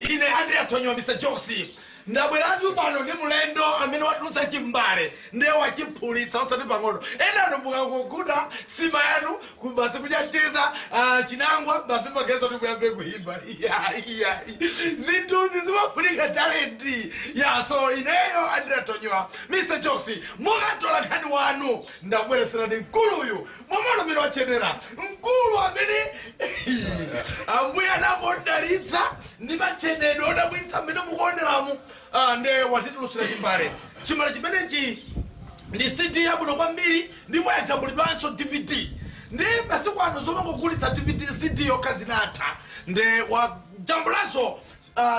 ine Andrea Tonyo Mr. Joxi ndabweratu pano ndi mulendo amene watulutsa chimbale ndiye wachiphulitsa osati pang'ono ena mbuka kukuta sima yanu basi kuchatiza chinangwa basi mageza kuti muyambe kuimba zinthuzi zimafunika talenti so ineyo Andrea Tonyo Mr. Joxi mukatola nkhani wanu ndabwereserani mkuluyu momano amene wachenera mkulu amene ambuye anamudalitsa ndi machenedwe odabwitsa amene mukuoneramu nde watitulusira chimbale chimenechi ndi CD yabwino kwambiri ndipo yajambulidwanso DVD ndi masiku ano zomangogulitsa DVD CD yokazinatha nde wajambulanso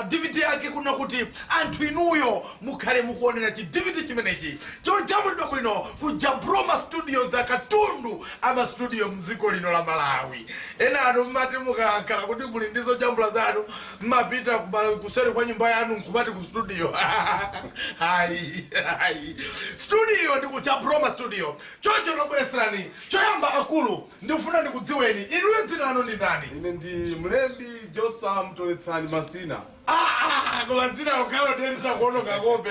DVD yake kuna kuti anthu inuyo mukhale mukuonera chi DVD chimenechi chojambulidwa bwino ku Jabroma Studios akatundu ama studio mziko lino la Malawi. Ena anu mmati mukakhala kuti muli ndizo jambula zanu mmapita kuseri kwa nyumba yanu nkubati ku studio. Studio ndi ku Jabroma Studio. Chocho nobwereserani choyamba akulu ndikufuna ndikudziweni inuyo dzina lanu ndi ndani? Ine ndi Mlembi Josa Mtoletsani Masina. Kwa dzina lokalo delisa kuono kakombe.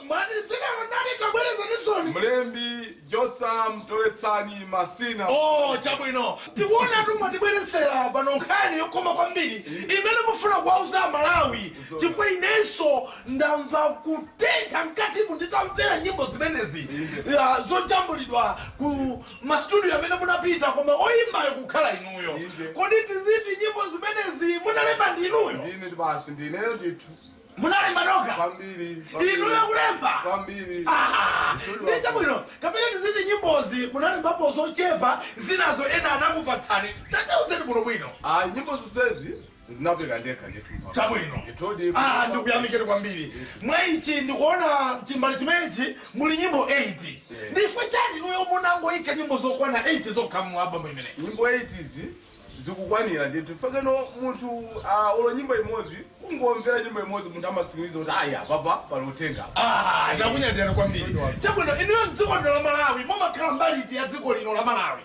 Mani dzina lonali kabwereza nisoni. Mlembi Josa Mtoletsani Masina. Chabwino. Tiwona tu matibweresera pano nkhani yokoma kwambiri. Imene mufuna kuwauza Malawi. Chifukwa inenso ndamva kutentha mkati munditamvera nyimbo zimenezi. Zojambulidwa ku mastudio amene munapita koma oyimbayo kukhala inuyo. Kodi tiziti nyimbo zimenezi munalemba ndi inuyo? Ndine basi ndineyo ndithu. Munalemba noka? Kwambiri. Inuyo kulemba? Kwambiri. Ndi chabwino. Kapena tiziti nyimbozi munalembapo zochepa zinazo ena anakupatsani. Tatauzeni muno bwino. Nyimbo zonsezi zinapeka ndekha ndithu. Chabwino. Ndikuyamikeni kwambiri. Mwaichi ndikuona chimbali chimenechi muli nyimbo 8. Ndifwe chani inuyo munangoyika nyimbo zokwana 8 zokhamu album imene? Nyimbo 8 izi zikukwanira ndithu fakeno munthu ulo nyimbo imodzi ungomvera nyimbo imodzi munthu amatsimiza kuti papa palotenga ndakunyadira kwambiri. Chabwino inuyo dziko lino la Malawi mumakhala mbali iti ya dziko lino la Malawi?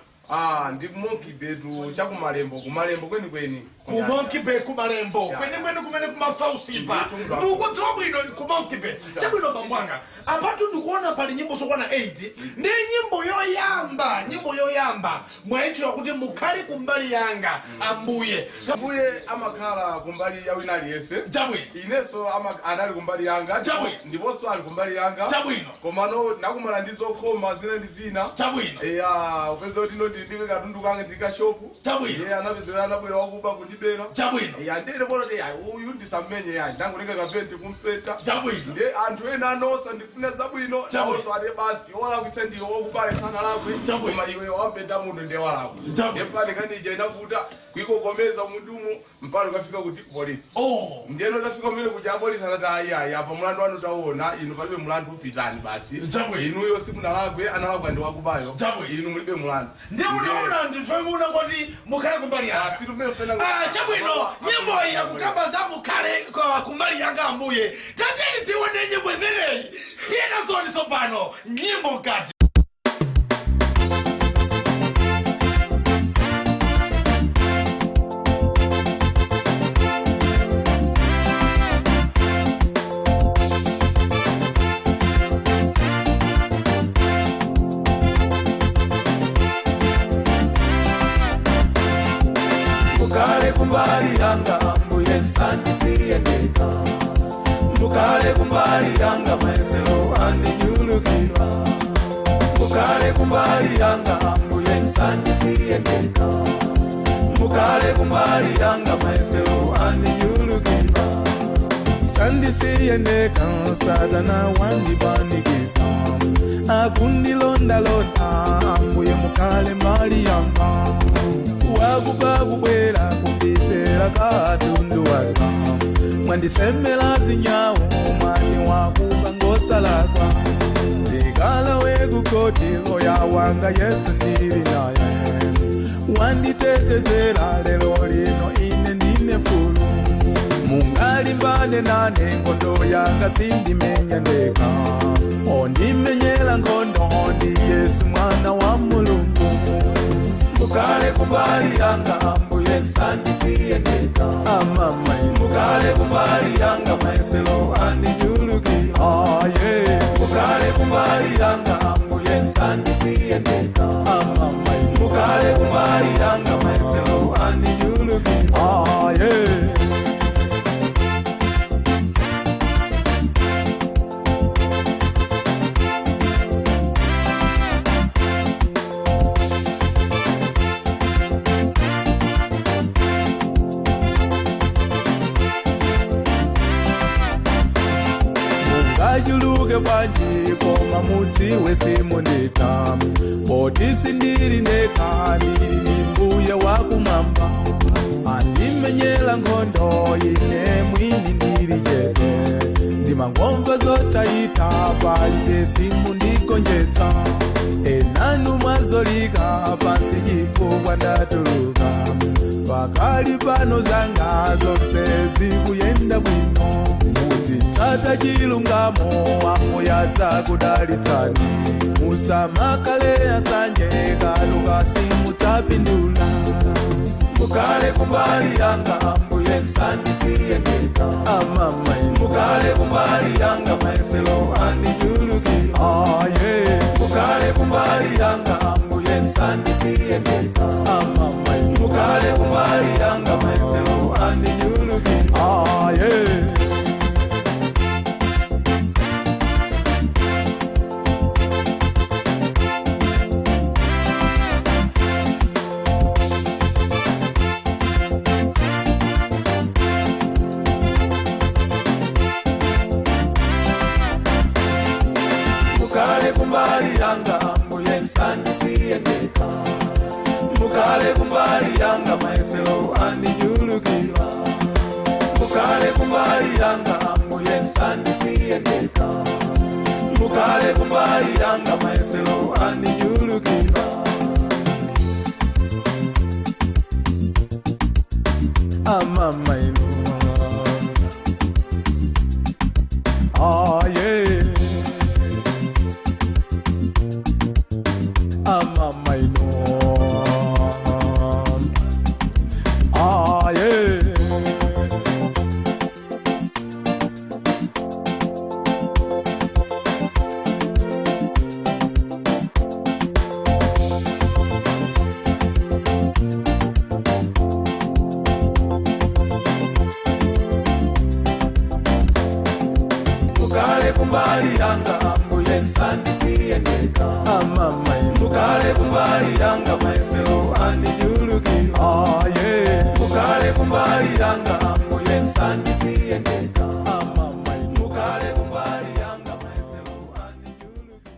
Ndi Monkey Bay chakumalembo kwenikweni. Ku Monkey Bay kumalembo kwenikweni kumene kumafausipa ndikudziwa bwino ku Monkey Bay. Chabwino bambwanga apatu ndikuona pali nyimbo zokwana 8 ndi nyimbo yoyamba mwaichira kuti mukhale kumbali yanga ambuye amakhala kumbali ya wina aliyense. Chabwino. Inenso anali kumbali yanga. Chabwino. Ndiponso ali kumbali yanga. Chabwino. Komano nakumala ndi zokhoma zina ndi zina. Chabwino. Upeza kuti ndiwe katundu kange ndikashopu. Chabwino. Anapezera anabwera wakuba kutibera. Chabwino. Ndere bona uyu ndisamenye ndangolenga kapenti kumpeta. Chabwino. Ndi anthu ena anosa ndifuna zabwino. Naonso ade basi wala kuitsa ndiwo wakubaya sana lakwe. Koma iwe wambenda munthu ndi walako. Ndepane kanija inakuta kuikokomeza mundumu mpaka ukafika kuti polisi. Ndiyeno tafika mele kuja polisi anati apa mulandu wanu taona inu palibe mulandu upitani basi. Inuyo simunalagwe analagwa ndi wakubayo. Inu mulibe mulandu. Ndiye munaona ndife muna kwati mukhale kumbali yanga. Chabwino nyimbo iyi yakukamba za mukhale kumbali yanga ambuye. Tateni tione nyimbo imeneyi. Tiyena zoni sopano nyimbo nkati. Mukale kumbali yanga ambuye nsandisiye ndeka. Mukale kumbali yanga mwesero andijulukirwa. Mukale kumbali yanga ambuye nsandisiye ndeka. Mukale kumbali yanga mwesero andijulukirwa. Sandisiye ndeka Satana wandibanikiza. Akundilonda ambuye mukale mbali yanga. Wakubwera kundipera katundu waka. Mwandisemela zinyawo mwani wakuba ngosalakwa. Ndikala wekukoti loya wanga Yesu ndili naye. Wanditetezera lero lino ine ndine fulu. Mungalimbane nane ngondo yanga sindimenya ndeka. Ondimenyela ngondo ndi Yesu mwana wa Mulungu. mukale kumbali yanga ambuye nsandisiye ndeka amama mukale kumbali yanga maiselo andijulukira aye mukale kumbali yanga ambuye nsandisiye ndeka amama mukale kumbali yanga maiselo andijulukira aye Ajuluke bwanji koma muti wesimu ndita Botisi ndiri ndeka ndiri nimbuye wakumamba Andimenyela nkhondo ine mwini ndiri jete Ndimangomva zotaita palite simu ndikonjetsa Enanu mwazolika pansi chifukwa ndatuluka Pakali pano zanga zonse zikuyenda bwino Tata chilungamo amoyadza kudalitsani musamakale asanje kaluka simudzapindula mukale kumbali yanga ambuye nsandisiye ndeka amama mukale kumbali yanga maiselo andijulukira aye mukale kumbali yanga ambuye nsandisiye ndeka amama mukale kumbali yanga maiselo andijulukira aye Mukale kumbali yanga ambuye nsandisiye ndeka Mukale kumbali yanga maiselo andijulukira Mukale kumbali yanga ambuye nsandisiye ndeka Mukale kumbali yanga maiselo andijulukira Amama inu yeah Amama ino yeah Mukale kumbali yanga ambuye nsandisiye ndeka amama mukale kumbali yanga maiselo andijulukira aye mukale kumbali yanga ambuye nsandisiye ndeka